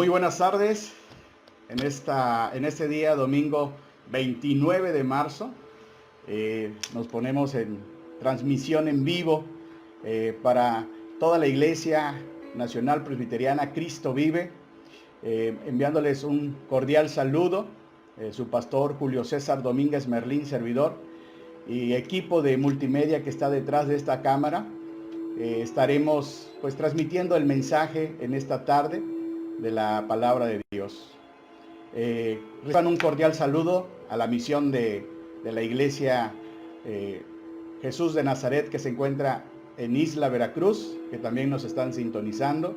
Muy buenas tardes en este día, domingo 29 de marzo. Nos ponemos en transmisión en vivo para toda la Iglesia Nacional Presbiteriana Cristo Vive, enviándoles un cordial saludo, su pastor Julio César Domínguez Merlín, servidor, y equipo de multimedia que está detrás de esta cámara. Estaremos pues transmitiendo el mensaje en esta tarde de la palabra de Dios. Reciban un cordial saludo a la misión de la iglesia Jesús de Nazaret, que se encuentra en Isla Veracruz, que también nos están sintonizando.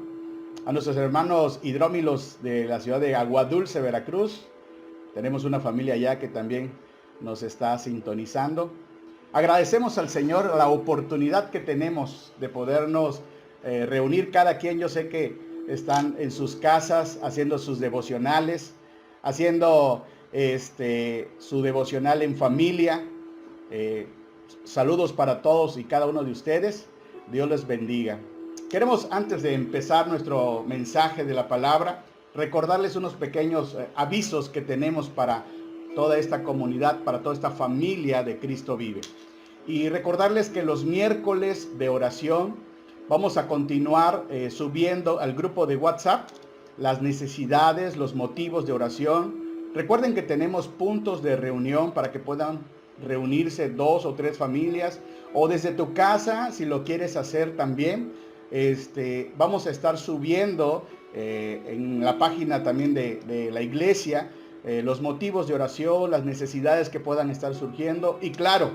A nuestros hermanos hidrómilos de la ciudad de Aguadulce, Veracruz. Tenemos una familia allá que también nos está sintonizando. Agradecemos al Señor la oportunidad que tenemos de podernos reunir cada quien. Yo sé que están en sus casas haciendo sus devocionales, haciendo su devocional en familia. Saludos para todos y cada uno de ustedes. Dios les bendiga. Queremos, antes de empezar nuestro mensaje de la palabra, recordarles unos pequeños avisos que tenemos para toda esta comunidad, para toda esta familia de Cristo Vive. Y recordarles que los miércoles de oración vamos a continuar subiendo al grupo de WhatsApp las necesidades, los motivos de oración. Recuerden que tenemos puntos de reunión para que puedan reunirse 2 o 3 familias, o desde tu casa, si lo quieres hacer también. Vamos a estar subiendo en la página también de la iglesia los motivos de oración, las necesidades que puedan estar surgiendo, y claro,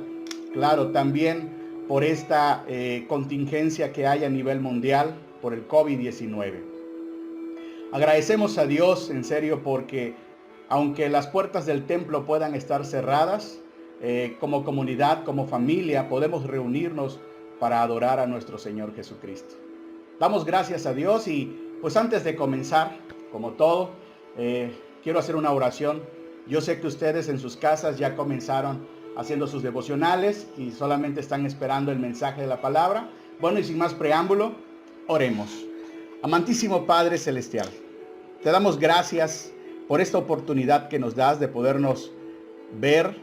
también por esta contingencia que hay a nivel mundial por el COVID-19. Agradecemos a Dios en serio porque aunque las puertas del templo puedan estar cerradas, como comunidad, como familia, podemos reunirnos para adorar a nuestro Señor Jesucristo. Damos gracias a Dios y pues antes de comenzar, como todo, quiero hacer una oración. Yo sé que ustedes en sus casas ya comenzaron haciendo sus devocionales y solamente están esperando el mensaje de la palabra. Bueno, y sin más preámbulo, oremos. Amantísimo Padre Celestial, te damos gracias por esta oportunidad que nos das de podernos ver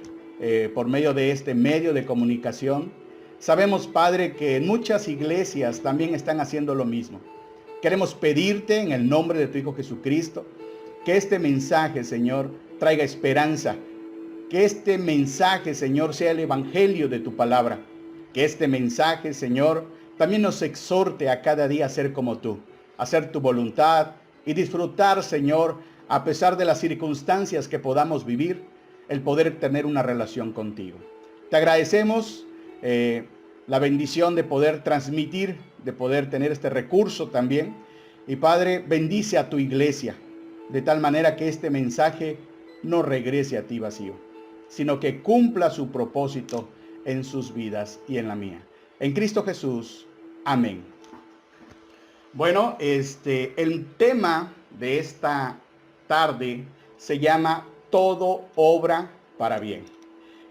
por medio de este medio de comunicación. Sabemos, Padre, que en muchas iglesias también están haciendo lo mismo. Queremos pedirte en el nombre de tu Hijo Jesucristo que este mensaje, Señor, traiga esperanza. Que este mensaje, Señor, sea el evangelio de tu palabra. Que este mensaje, Señor, también nos exhorte a cada día a ser como tú, a hacer tu voluntad y disfrutar, Señor, a pesar de las circunstancias que podamos vivir, el poder tener una relación contigo. Te agradecemos la bendición de poder transmitir, de poder tener este recurso también. Y Padre, bendice a tu iglesia, de tal manera que este mensaje no regrese a ti vacío, sino que cumpla su propósito en sus vidas y en la mía. En Cristo Jesús. Amén. Bueno, el tema de esta tarde se llama Todo obra para bien.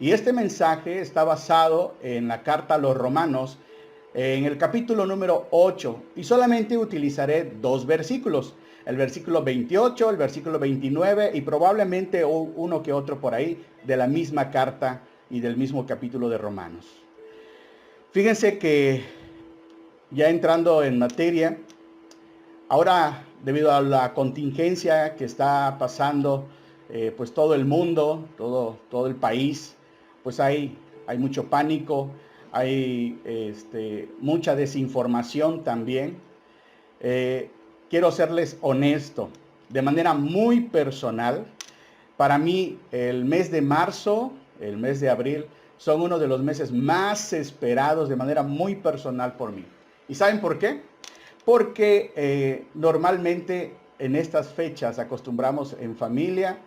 Y este mensaje está basado en la carta a los Romanos, en el capítulo número 8, y solamente utilizaré 2 versículos. El versículo 28, el versículo 29 y probablemente uno que otro por ahí de la misma carta y del mismo capítulo de Romanos. Fíjense que ya entrando en materia, ahora debido a la contingencia que está pasando pues todo el mundo, todo el país, pues hay mucho pánico, hay mucha desinformación también. Quiero serles honesto, de manera muy personal. Para mí el mes de marzo, el mes de abril, son uno de los meses más esperados de manera muy personal por mí. ¿Y saben por qué? Porque normalmente en estas fechas acostumbramos en familia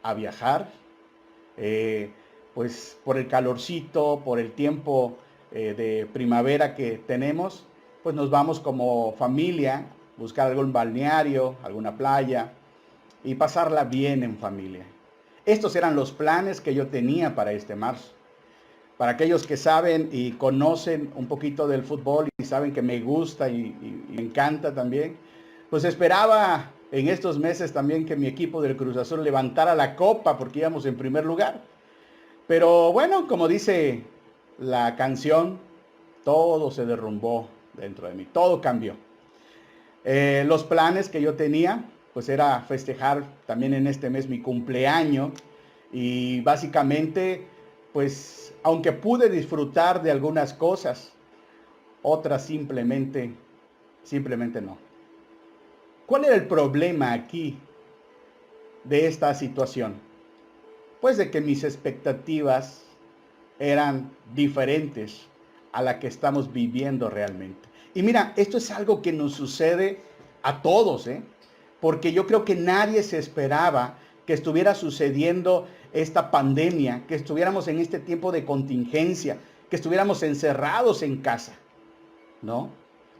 a viajar, pues por el calorcito, por el tiempo de primavera que tenemos, pues nos vamos como familia, buscar algún balneario, alguna playa y pasarla bien en familia. Estos eran los planes que yo tenía para este marzo. Para aquellos que saben y conocen un poquito del fútbol y saben que me gusta y me encanta también, pues esperaba en estos meses también que mi equipo del Cruz Azul levantara la copa porque íbamos en primer lugar. Pero bueno, como dice la canción, todo se derrumbó dentro de mí, todo cambió. Los planes que yo tenía, pues era festejar también en este mes mi cumpleaños y básicamente, pues aunque pude disfrutar de algunas cosas, otras simplemente no. ¿Cuál era el problema aquí de esta situación? Pues de que mis expectativas eran diferentes a la que estamos viviendo realmente. Y mira, esto es algo que nos sucede a todos, porque yo creo que nadie se esperaba que estuviera sucediendo esta pandemia, que estuviéramos en este tiempo de contingencia, que estuviéramos encerrados en casa, ¿no?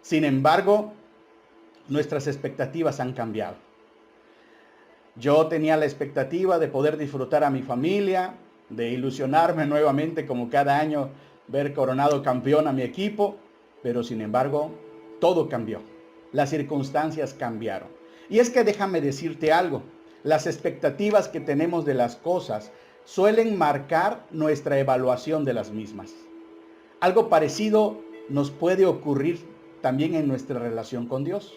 Sin embargo, nuestras expectativas han cambiado. Yo tenía la expectativa de poder disfrutar a mi familia, de ilusionarme nuevamente como cada año, ver coronado campeón a mi equipo, pero sin embargo, todo cambió. Las circunstancias cambiaron. Y es que déjame decirte algo, las expectativas que tenemos de las cosas suelen marcar nuestra evaluación de las mismas. Algo parecido nos puede ocurrir también en nuestra relación con Dios.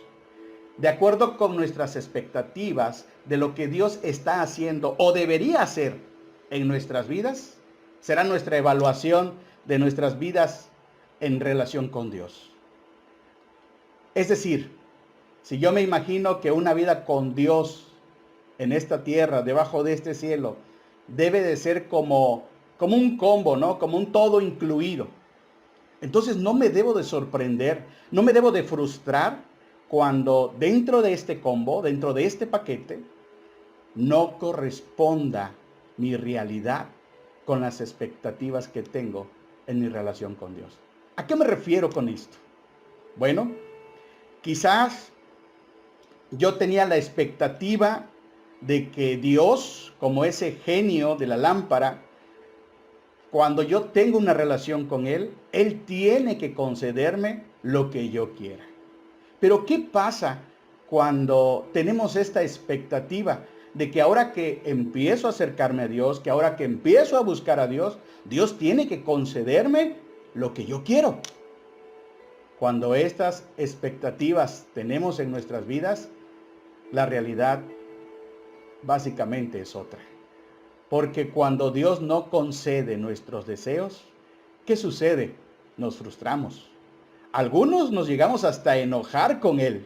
De acuerdo con nuestras expectativas de lo que Dios está haciendo o debería hacer en nuestras vidas, será nuestra evaluación de nuestras vidas en relación con Dios. Es decir, si yo me imagino que una vida con Dios en esta tierra, debajo de este cielo, debe de ser como un combo, ¿no? Como un todo incluido. Entonces no me debo de sorprender, no me debo de frustrar cuando dentro de este combo, dentro de este paquete, no corresponda mi realidad con las expectativas que tengo en mi relación con Dios. ¿A qué me refiero con esto? Bueno, quizás yo tenía la expectativa de que Dios, como ese genio de la lámpara, cuando yo tengo una relación con Él, Él tiene que concederme lo que yo quiera. Pero ¿qué pasa cuando tenemos esta expectativa de que ahora que empiezo a acercarme a Dios, que ahora que empiezo a buscar a Dios, Dios tiene que concederme lo que yo quiero? Cuando estas expectativas tenemos en nuestras vidas, la realidad básicamente es otra. Porque cuando Dios no concede nuestros deseos, ¿qué sucede? Nos frustramos. Algunos nos llegamos hasta a enojar con Él.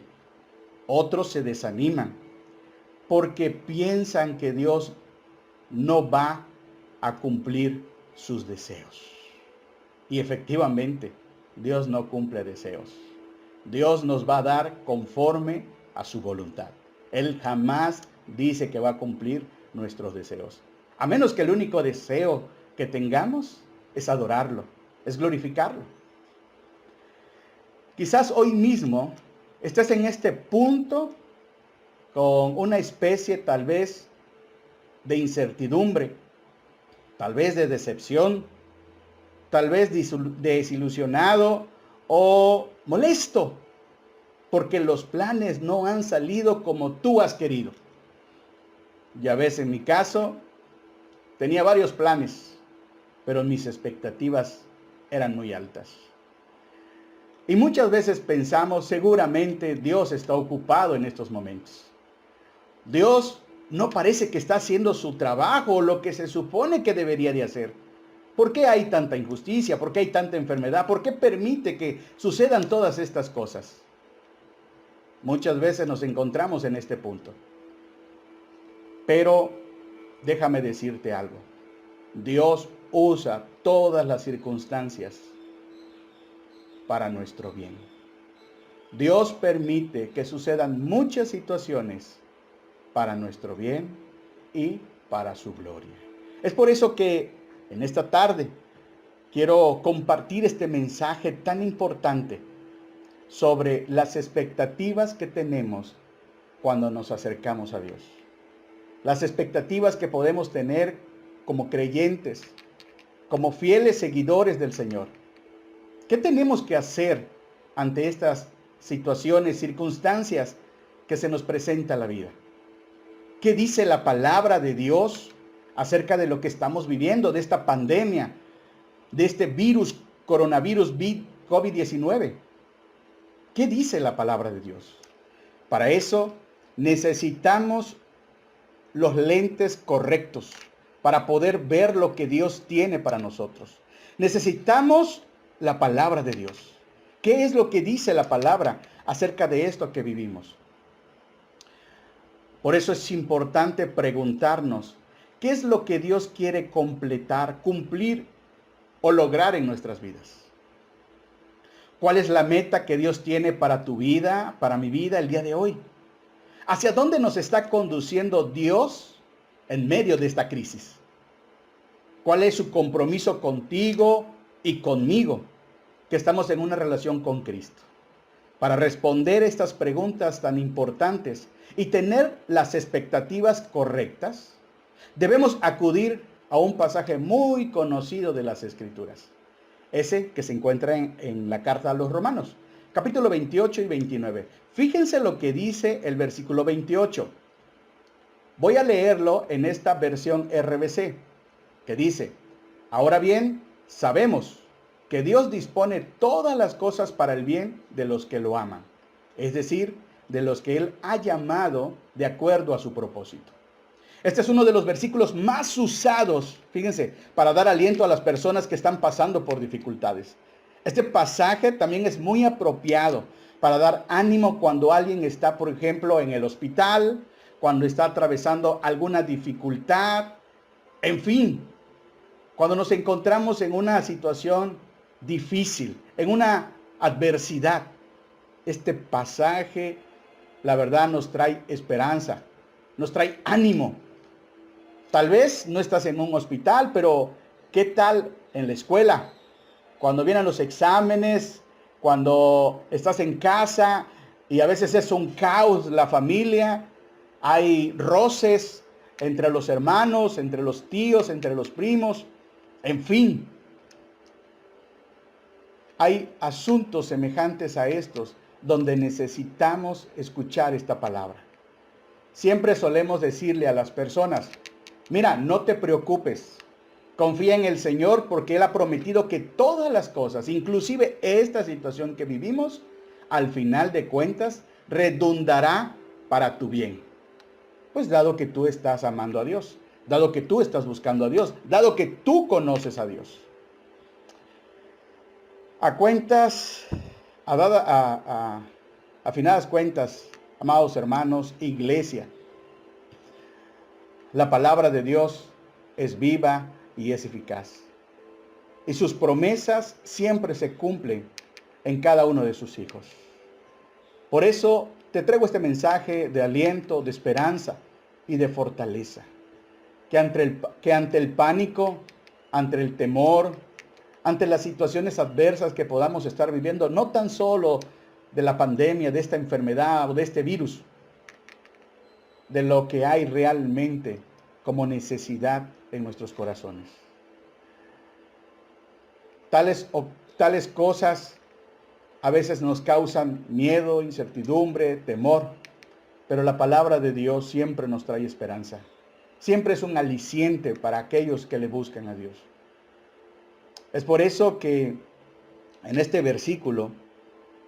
Otros se desaniman porque piensan que Dios no va a cumplir sus deseos. Y efectivamente, Dios no cumple deseos. Dios nos va a dar conforme a su voluntad. Él jamás dice que va a cumplir nuestros deseos. A menos que el único deseo que tengamos es adorarlo, es glorificarlo. Quizás hoy mismo estés en este punto con una especie tal vez de incertidumbre, tal vez de decepción, tal vez desilusionado o molesto, porque los planes no han salido como tú has querido. Ya ves, en mi caso, tenía varios planes, pero mis expectativas eran muy altas. Y muchas veces pensamos, seguramente Dios está ocupado en estos momentos. Dios no parece que está haciendo su trabajo o lo que se supone que debería de hacer. ¿Por qué hay tanta injusticia? ¿Por qué hay tanta enfermedad? ¿Por qué permite que sucedan todas estas cosas? Muchas veces nos encontramos en este punto. Pero déjame decirte algo. Dios usa todas las circunstancias para nuestro bien. Dios permite que sucedan muchas situaciones para nuestro bien y para su gloria. Es por eso que en esta tarde quiero compartir este mensaje tan importante sobre las expectativas que tenemos cuando nos acercamos a Dios. Las expectativas que podemos tener como creyentes, como fieles seguidores del Señor. ¿Qué tenemos que hacer ante estas situaciones, circunstancias que se nos presenta la vida. ¿Qué dice la palabra de Dios acerca de lo que estamos viviendo, de esta pandemia, de este virus, coronavirus COVID-19? ¿Qué dice la palabra de Dios? Para eso necesitamos los lentes correctos para poder ver lo que Dios tiene para nosotros. Necesitamos la palabra de Dios. ¿Qué es lo que dice la palabra acerca de esto que vivimos? Por eso es importante preguntarnos, ¿qué es lo que Dios quiere completar, cumplir o lograr en nuestras vidas? ¿Cuál es la meta que Dios tiene para tu vida, para mi vida el día de hoy? ¿Hacia dónde nos está conduciendo Dios en medio de esta crisis? ¿Cuál es su compromiso contigo y conmigo, que estamos en una relación con Cristo? Para responder estas preguntas tan importantes y tener las expectativas correctas, debemos acudir a un pasaje muy conocido de las Escrituras. Ese que se encuentra en la carta a los Romanos, capítulo 28 y 29. Fíjense lo que dice el versículo 28. Voy a leerlo en esta versión RBC, que dice: ahora bien, sabemos que Dios dispone todas las cosas para el bien de los que lo aman, es decir, de los que Él ha llamado de acuerdo a su propósito. Este es uno de los versículos más usados, fíjense, para dar aliento a las personas que están pasando por dificultades. Este pasaje también es muy apropiado para dar ánimo cuando alguien está, por ejemplo, en el hospital, cuando está atravesando alguna dificultad, en fin, cuando nos encontramos en una situación difícil, en una adversidad. Este pasaje, la verdad, nos trae esperanza, nos trae ánimo. Tal vez no estás en un hospital, pero ¿qué tal en la escuela? Cuando vienen los exámenes, cuando estás en casa y a veces es un caos la familia, hay roces entre los hermanos, entre los tíos, entre los primos, en fin. Hay asuntos semejantes a estos donde necesitamos escuchar esta palabra. Siempre solemos decirle a las personas: mira, no te preocupes, confía en el Señor porque Él ha prometido que todas las cosas, inclusive esta situación que vivimos, al final de cuentas, redundará para tu bien. Pues dado que tú estás amando a Dios, dado que tú estás buscando a Dios, dado que tú conoces a Dios. A finadas cuentas, amados hermanos, iglesia, la palabra de Dios es viva y es eficaz. Y sus promesas siempre se cumplen en cada uno de sus hijos. Por eso te traigo este mensaje de aliento, de esperanza y de fortaleza. Que ante el pánico, ante el temor, ante las situaciones adversas que podamos estar viviendo, no tan solo de la pandemia, de esta enfermedad o de este virus, de lo que hay realmente como necesidad en nuestros corazones. Tales cosas a veces nos causan miedo, incertidumbre, temor, pero la palabra de Dios siempre nos trae esperanza. Siempre es un aliciente para aquellos que le buscan a Dios. Es por eso que en este versículo,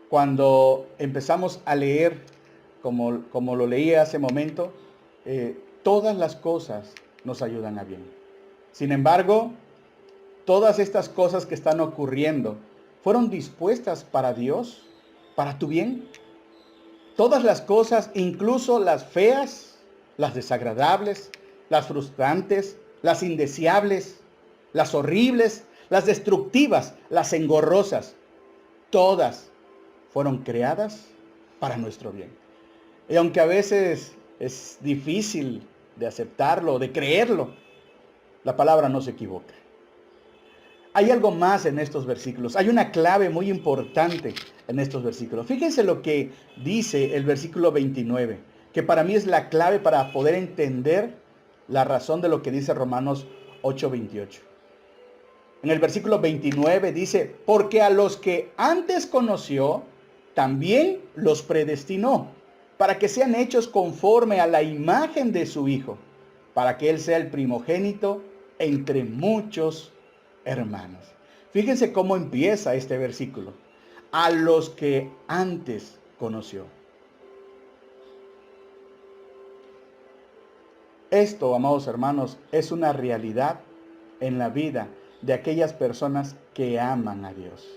cuando empezamos a leer, como lo leí hace momento, todas las cosas nos ayudan a bien. Sin embargo, todas estas cosas que están ocurriendo fueron dispuestas para Dios, para tu bien. Todas las cosas, incluso las feas, las desagradables, las frustrantes, las indeseables, las horribles, las destructivas, las engorrosas, todas fueron creadas para nuestro bien. Y aunque a veces es difícil de aceptarlo, de creerlo, la palabra no se equivoca. Hay algo más en estos versículos. Hay una clave muy importante en estos versículos. Fíjense lo que dice el versículo 29, que para mí es la clave para poder entender la razón de lo que dice Romanos 8:28. En el versículo 29 dice: porque a los que antes conoció, también los predestinó para que sean hechos conforme a la imagen de su Hijo, para que Él sea el primogénito entre muchos hermanos. Fíjense cómo empieza este versículo. A los que antes conoció. Esto, amados hermanos, es una realidad en la vida de aquellas personas que aman a Dios.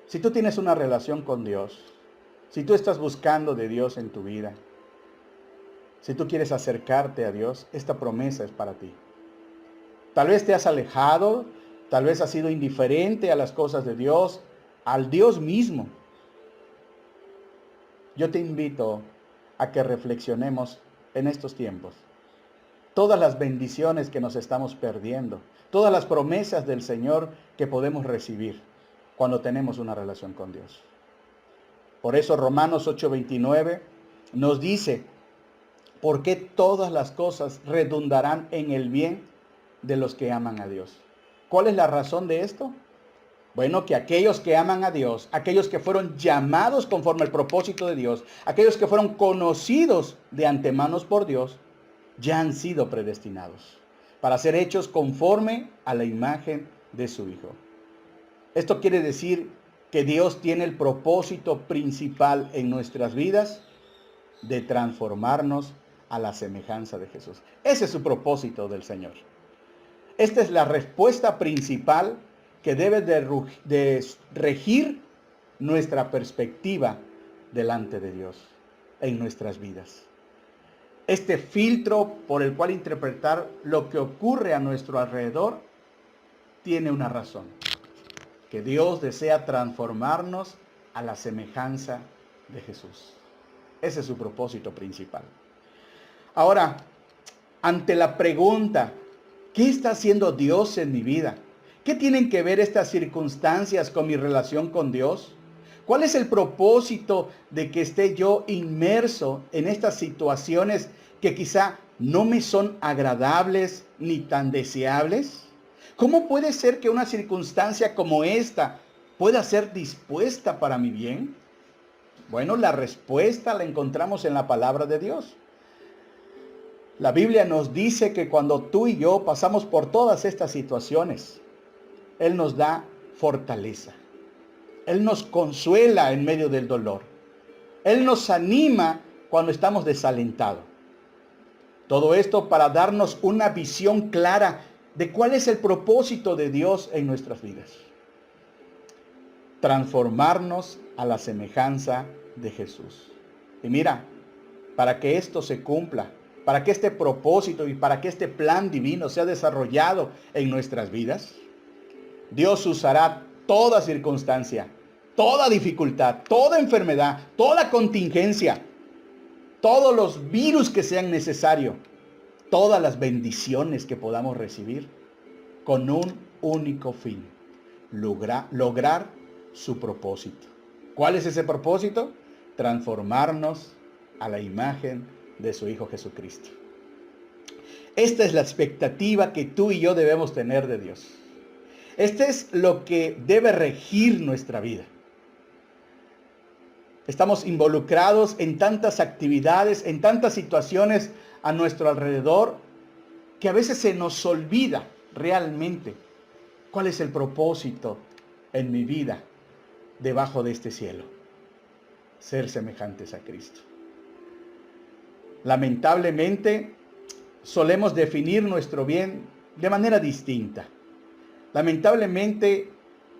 Si tú tienes una relación con Dios, si tú estás buscando de Dios en tu vida, si tú quieres acercarte a Dios, esta promesa es para ti. Tal vez te has alejado, tal vez has sido indiferente a las cosas de Dios, al Dios mismo. Yo te invito a que reflexionemos en estos tiempos. Todas las bendiciones que nos estamos perdiendo, todas las promesas del Señor que podemos recibir cuando tenemos una relación con Dios. Por eso Romanos 8:29 nos dice, porque todas las cosas redundarán en el bien de los que aman a Dios. ¿Cuál es la razón de esto? Bueno, que aquellos que aman a Dios, aquellos que fueron llamados conforme al propósito de Dios, aquellos que fueron conocidos de antemano por Dios, ya han sido predestinados para ser hechos conforme a la imagen de su Hijo. Esto quiere decir que Dios tiene el propósito principal en nuestras vidas de transformarnos a la semejanza de Jesús. Ese es su propósito del Señor. Esta es la respuesta principal que debe de regir nuestra perspectiva delante de Dios en nuestras vidas. Este filtro por el cual interpretar lo que ocurre a nuestro alrededor tiene una razón, que Dios desea transformarnos a la semejanza de Jesús. Ese es su propósito principal. Ahora, ante la pregunta, ¿qué está haciendo Dios en mi vida? ¿Qué tienen que ver estas circunstancias con mi relación con Dios? ¿Cuál es el propósito de que esté yo inmerso en estas situaciones que quizá no me son agradables ni tan deseables? ¿Cómo puede ser que una circunstancia como esta pueda ser dispuesta para mi bien? Bueno, la respuesta la encontramos en la palabra de Dios. La Biblia nos dice que cuando tú y yo pasamos por todas estas situaciones, Él nos da fortaleza. Él nos consuela en medio del dolor. Él nos anima cuando estamos desalentados. Todo esto para darnos una visión clara de cuál es el propósito de Dios en nuestras vidas. Transformarnos a la semejanza de Jesús. Y mira, para que esto se cumpla, para que este propósito y para que este plan divino sea desarrollado en nuestras vidas, Dios usará toda circunstancia, toda dificultad, toda enfermedad, toda contingencia, todos los virus que sean necesarios, todas las bendiciones que podamos recibir, con un único fin: lograr su propósito. ¿Cuál es ese propósito? Transformarnos a la imagen de su Hijo Jesucristo. Esta es la expectativa que tú y yo debemos tener de Dios. Este es lo que debe regir nuestra vida. Estamos involucrados en tantas actividades, en tantas situaciones a nuestro alrededor, que a veces se nos olvida realmente cuál es el propósito en mi vida debajo de este cielo: ser semejantes a Cristo. Lamentablemente, solemos definir nuestro bien de manera distinta. Lamentablemente,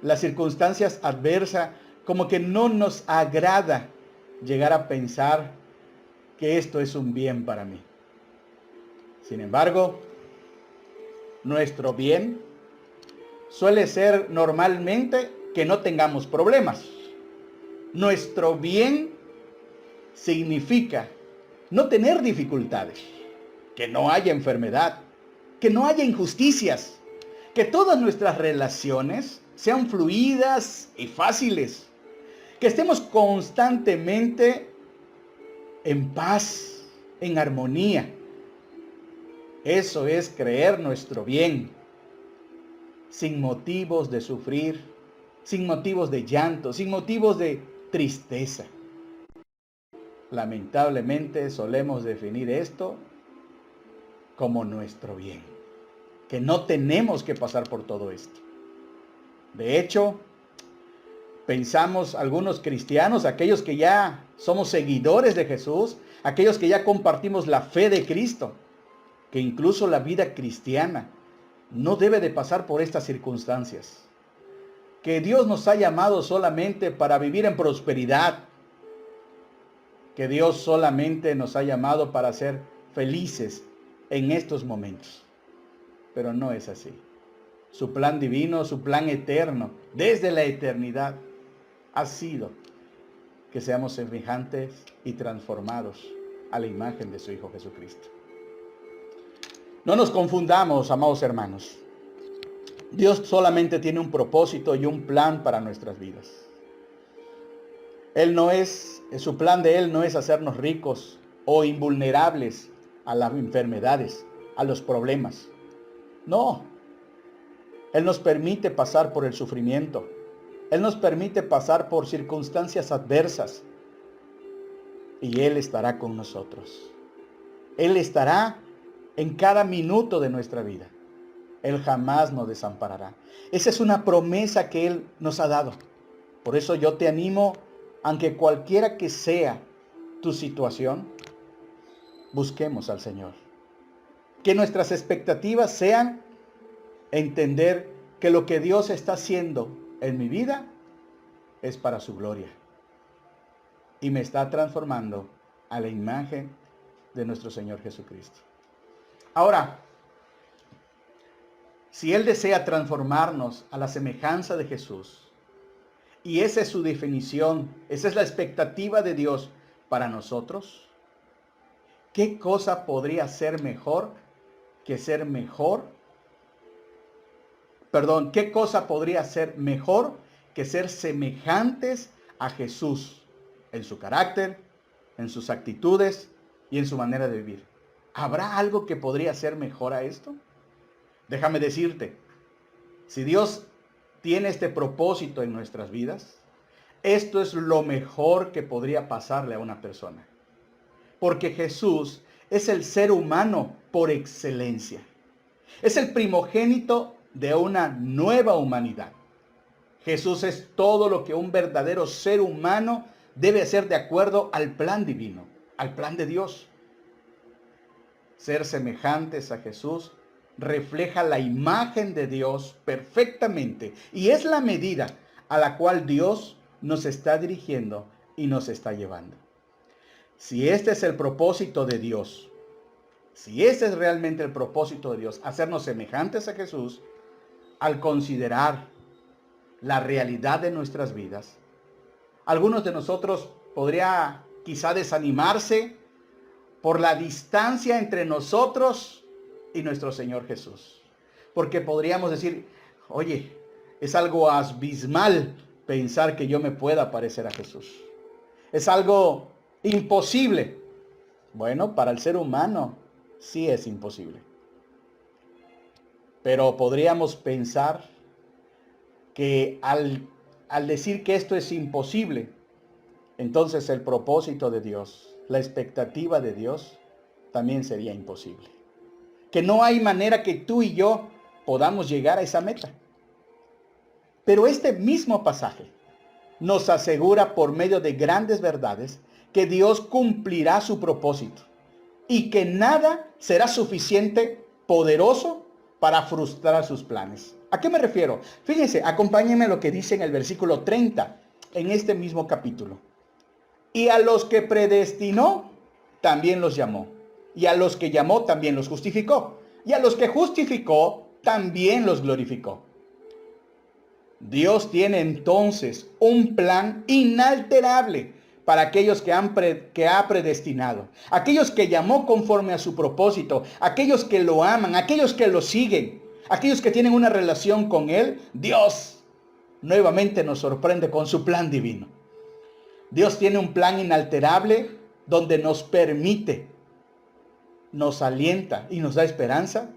las circunstancias adversas como que no nos agrada llegar a pensar que esto es un bien para mí. Sin embargo, nuestro bien suele ser normalmente que no tengamos problemas. Nuestro bien significa no tener dificultades, que no haya enfermedad, que no haya injusticias, que todas nuestras relaciones sean fluidas y fáciles, que estemos constantemente en paz, en armonía. Eso es creer nuestro bien, sin motivos de sufrir, sin motivos de llanto, sin motivos de tristeza. lamentablemente solemos definir esto como nuestro bien, que no tenemos que pasar por todo esto. De hecho, pensamos algunos cristianos, aquellos que ya somos seguidores de Jesús, aquellos que ya compartimos la fe de Cristo, que incluso la vida cristiana no debe de pasar por estas circunstancias. Que Dios nos ha llamado solamente para vivir en prosperidad. Que Dios solamente nos ha llamado para ser felices en estos momentos. Pero no es así. Su plan divino, su plan eterno, desde la eternidad, ha sido que seamos semejantes y transformados a la imagen de su Hijo Jesucristo. No nos confundamos, amados hermanos. Dios solamente tiene un propósito y un plan para nuestras vidas. Su plan de Él no es hacernos ricos o invulnerables a las enfermedades, a los problemas. No. Él nos permite pasar por el sufrimiento. Él nos permite pasar por circunstancias adversas. Y Él estará con nosotros. Él estará en cada minuto de nuestra vida. Él jamás nos desamparará. Esa es una promesa que Él nos ha dado. Por eso yo te animo, aunque cualquiera que sea tu situación, busquemos al Señor. Que nuestras expectativas sean entender que lo que Dios está haciendo en mi vida es para su gloria. Y me está transformando a la imagen de nuestro Señor Jesucristo. Ahora, si Él desea transformarnos a la semejanza de Jesús, y esa es su definición, esa es la expectativa de Dios para nosotros, ¿qué cosa podría ser mejor que ser mejor? ¿Qué cosa podría ser mejor que ser semejantes a Jesús en su carácter, en sus actitudes y en su manera de vivir? ¿Habrá algo que podría ser mejor a esto? Déjame decirte, si Dios tiene este propósito en nuestras vidas, esto es lo mejor que podría pasarle a una persona. Porque Jesús es el ser humano por excelencia. Es el primogénito de una nueva humanidad. Jesús es todo lo que un verdadero ser humano debe hacer de acuerdo al plan divino, al plan de Dios. Ser semejantes a Jesús refleja la imagen de Dios perfectamente y es la medida a la cual Dios nos está dirigiendo y nos está llevando. Si este es el propósito de Dios, si este es realmente el propósito de Dios, hacernos semejantes a Jesús, al considerar la realidad de nuestras vidas, algunos de nosotros podría quizá desanimarse por la distancia entre nosotros y nuestro Señor Jesús. Porque podríamos decir, oye, es algo abismal pensar que yo me pueda parecer a Jesús. Es algo imposible. Bueno, para el ser humano sí es imposible. Pero podríamos pensar que al decir que esto es imposible, entonces el propósito de Dios, la expectativa de Dios, también sería imposible. Que no hay manera que tú y yo podamos llegar a esa meta. Pero este mismo pasaje nos asegura por medio de grandes verdades que Dios cumplirá su propósito y que nada será suficiente, poderoso para frustrar sus planes. ¿A qué me refiero? Fíjense, acompáñenme a lo que dice en el versículo 30, en este mismo capítulo. Y a los que predestinó, también los llamó. Y a los que llamó, también los justificó. Y a los que justificó, también los glorificó. Dios tiene entonces un plan inalterable para aquellos que ha predestinado. Aquellos que llamó conforme a su propósito. Aquellos que lo aman. Aquellos que lo siguen. Aquellos que tienen una relación con Él. Dios nuevamente nos sorprende con su plan divino. Dios tiene un plan inalterable donde nos permite, nos alienta y nos da esperanza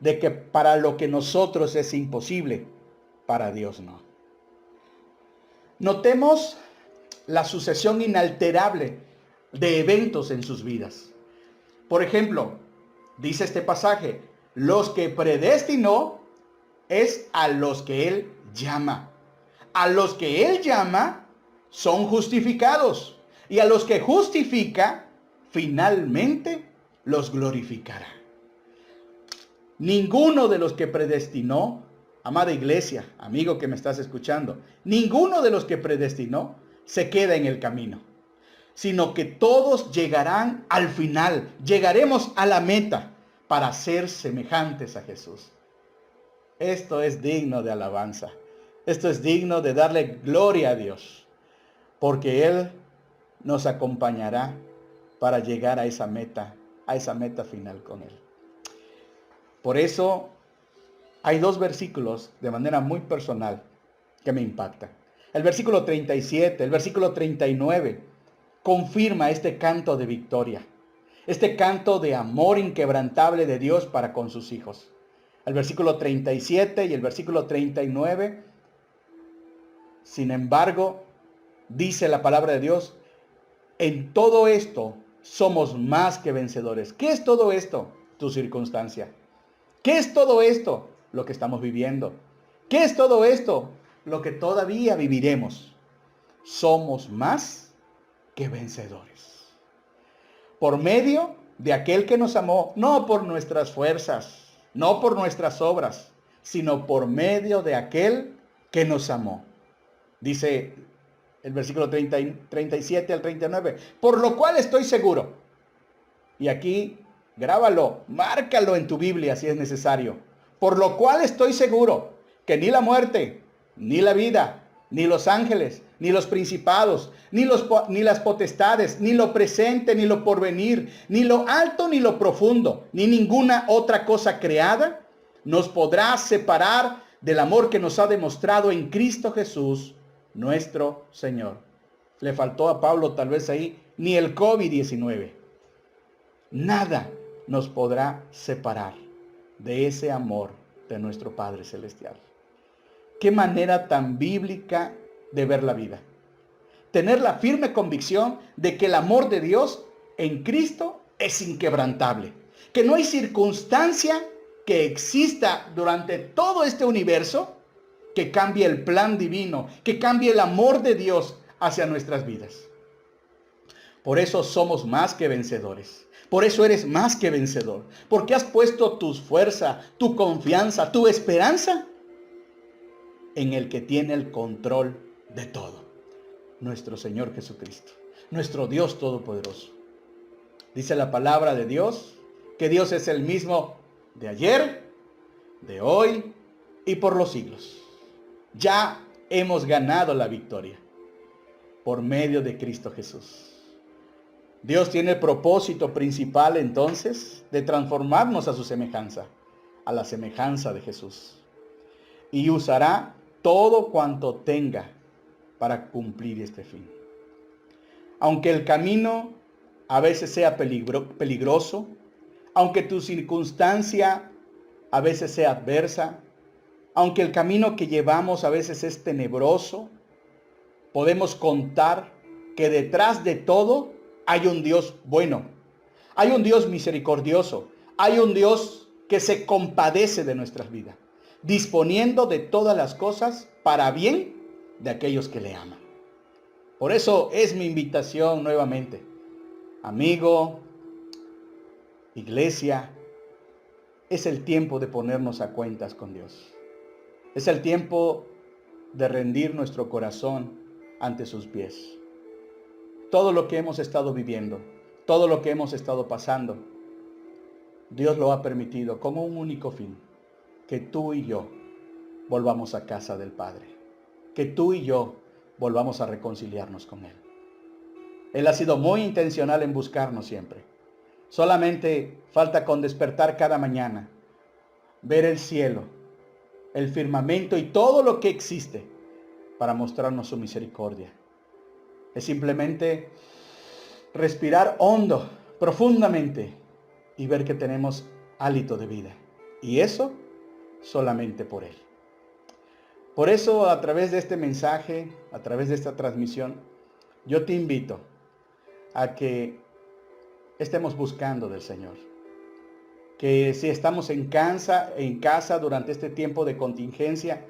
de que para lo que nosotros es imposible, para Dios no. Notemos la sucesión inalterable de eventos en sus vidas. Por ejemplo, dice este pasaje, los que predestinó es a los que Él llama. A los que Él llama son justificados. Y a los que justifica, finalmente los glorificará. Ninguno de los que predestinó, amada iglesia, amigo que me estás escuchando, ninguno de los que predestinó se queda en el camino, sino que todos llegarán al final, llegaremos a la meta para ser semejantes a Jesús. Esto es digno de alabanza, esto es digno de darle gloria a Dios, porque Él nos acompañará para llegar a esa meta final con Él. Por eso hay dos versículos de manera muy personal que me impactan. El versículo 37, el versículo 39 confirma este canto de victoria, este canto de amor inquebrantable de Dios para con sus hijos. El versículo 37 y el versículo 39, sin embargo, dice la palabra de Dios, en todo esto somos más que vencedores. ¿Qué es todo esto? Tu circunstancia. ¿Qué es todo esto? Lo que estamos viviendo. ¿Qué es todo esto? Lo que todavía viviremos. Somos más que vencedores. Por medio de aquel que nos amó, no por nuestras fuerzas, no por nuestras obras, sino por medio de aquel que nos amó. Dice el versículo 37 al 39. Por lo cual estoy seguro. Y aquí grábalo, márcalo en tu Biblia si es necesario. Por lo cual estoy seguro que ni la muerte, ni la vida, ni los ángeles, ni los principados, ni las potestades, ni lo presente, ni lo porvenir, ni lo alto, ni lo profundo, ni ninguna otra cosa creada, nos podrá separar del amor que nos ha demostrado en Cristo Jesús, nuestro Señor. Le faltó a Pablo tal vez ahí, ni el COVID-19. Nada nos podrá separar de ese amor de nuestro Padre Celestial. Qué manera tan bíblica de ver la vida. Tener la firme convicción de que el amor de Dios en Cristo es inquebrantable. Que no hay circunstancia que exista durante todo este universo que cambie el plan divino, que cambie el amor de Dios hacia nuestras vidas. Por eso somos más que vencedores. Por eso eres más que vencedor. Porque has puesto tu fuerza, tu confianza, tu esperanza en el que tiene el control de todo. Nuestro Señor Jesucristo. Nuestro Dios Todopoderoso. Dice la palabra de Dios que Dios es el mismo de ayer, de hoy y por los siglos. Ya hemos ganado la victoria por medio de Cristo Jesús. Dios tiene el propósito principal entonces de transformarnos a su semejanza, a la semejanza de Jesús. Y usará todo cuanto tenga para cumplir este fin. Aunque el camino a veces sea peligroso, aunque tu circunstancia a veces sea adversa, aunque el camino que llevamos a veces es tenebroso, podemos contar que detrás de todo hay un Dios bueno, hay un Dios misericordioso, hay un Dios que se compadece de nuestras vidas, disponiendo de todas las cosas para bien de aquellos que le aman. Por eso es mi invitación nuevamente, amigo, iglesia, es el tiempo de ponernos a cuentas con Dios. Es el tiempo de rendir nuestro corazón ante sus pies. Todo lo que hemos estado viviendo, todo lo que hemos estado pasando, Dios lo ha permitido como un único fin, que tú y yo volvamos a casa del Padre, que tú y yo volvamos a reconciliarnos con Él. Él ha sido muy intencional en buscarnos siempre. Solamente falta con despertar cada mañana, ver el cielo, el firmamento y todo lo que existe para mostrarnos su misericordia. Es simplemente respirar hondo, profundamente y ver que tenemos hálito de vida. Y eso solamente por Él. Por eso, a través de este mensaje, a través de esta transmisión, yo te invito a que estemos buscando del Señor. Que si estamos en casa durante este tiempo de contingencia,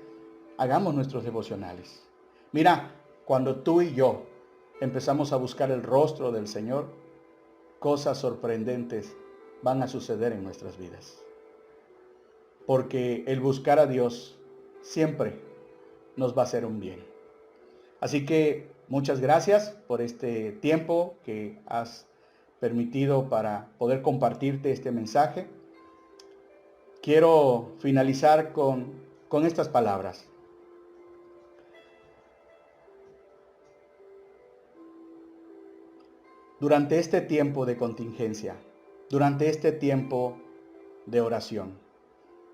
hagamos nuestros devocionales. Mira, cuando tú y yo empezamos a buscar el rostro del Señor, cosas sorprendentes van a suceder en nuestras vidas. Porque el buscar a Dios siempre nos va a hacer un bien. Así que muchas gracias por este tiempo que has permitido para poder compartirte este mensaje. Quiero finalizar con estas palabras. Durante este tiempo de contingencia, durante este tiempo de oración,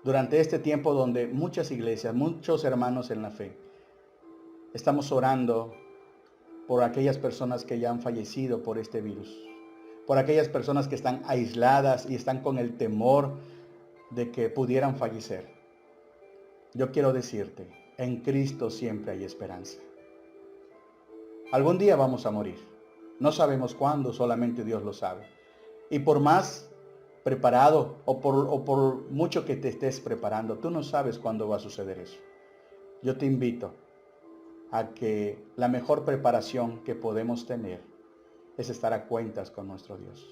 durante este tiempo donde muchas iglesias, muchos hermanos en la fe, estamos orando por aquellas personas que ya han fallecido por este virus, por aquellas personas que están aisladas y están con el temor de que pudieran fallecer. Yo quiero decirte, en Cristo siempre hay esperanza. Algún día vamos a morir. No sabemos cuándo, solamente Dios lo sabe. Y por más preparado o por mucho que te estés preparando, tú no sabes cuándo va a suceder eso. Yo te invito a que la mejor preparación que podemos tener es estar a cuentas con nuestro Dios.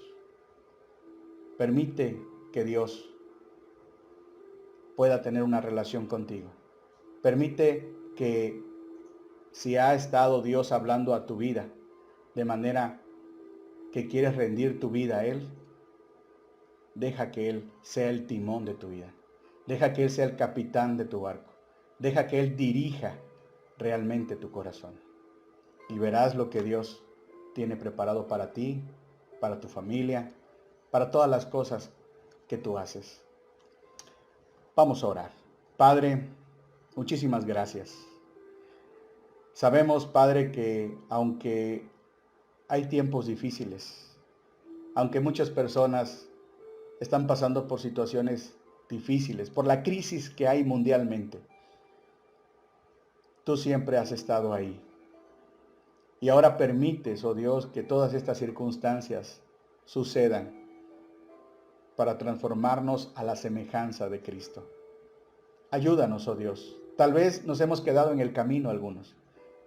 Permite que Dios pueda tener una relación contigo. Permite que si ha estado Dios hablando a tu vida de manera que quieres rendir tu vida a Él, deja que Él sea el timón de tu vida. Deja que Él sea el capitán de tu barco. Deja que Él dirija realmente tu corazón. Y verás lo que Dios tiene preparado para ti, para tu familia, para todas las cosas que tú haces. Vamos a orar. Padre, muchísimas gracias. Sabemos, Padre, que aunque hay tiempos difíciles, aunque muchas personas están pasando por situaciones difíciles, por la crisis que hay mundialmente, tú siempre has estado ahí. Y ahora permites, oh Dios, que todas estas circunstancias sucedan para transformarnos a la semejanza de Cristo. Ayúdanos, oh Dios. Tal vez nos hemos quedado en el camino algunos.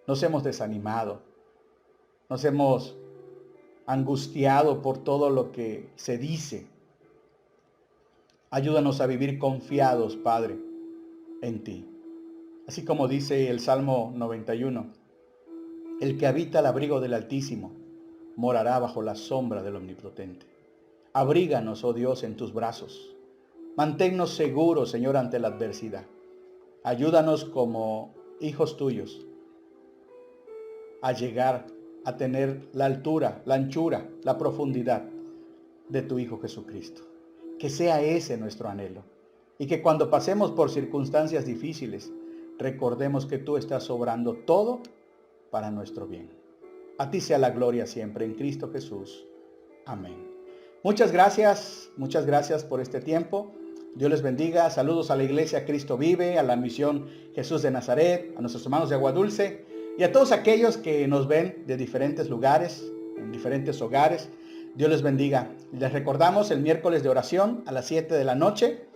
Nos hemos desanimado. Nos hemos angustiado por todo lo que se dice. Ayúdanos a vivir confiados, Padre, en ti. Así como dice el Salmo 91, el que habita al abrigo del Altísimo morará bajo la sombra del Omnipotente. Abríganos, oh Dios, en tus brazos. Manténnos seguros, Señor, ante la adversidad. Ayúdanos como hijos tuyos a llegar a tener la altura, la anchura, la profundidad de tu Hijo Jesucristo. Que sea ese nuestro anhelo. Y que cuando pasemos por circunstancias difíciles, recordemos que tú estás obrando todo para nuestro bien. A ti sea la gloria siempre en Cristo Jesús. Amén. Muchas gracias por este tiempo. Dios les bendiga. Saludos a la iglesia Cristo Vive, a la misión Jesús de Nazaret, a nuestros hermanos de Agua Dulce y a todos aquellos que nos ven de diferentes lugares, en diferentes hogares. Dios les bendiga. Les recordamos el miércoles de oración a las 7 de la noche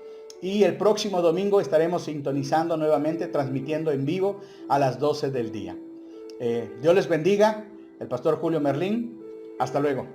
y el próximo domingo estaremos sintonizando nuevamente, transmitiendo en vivo a las 12 del día. Dios les bendiga. El pastor Julio Merlín. Hasta luego.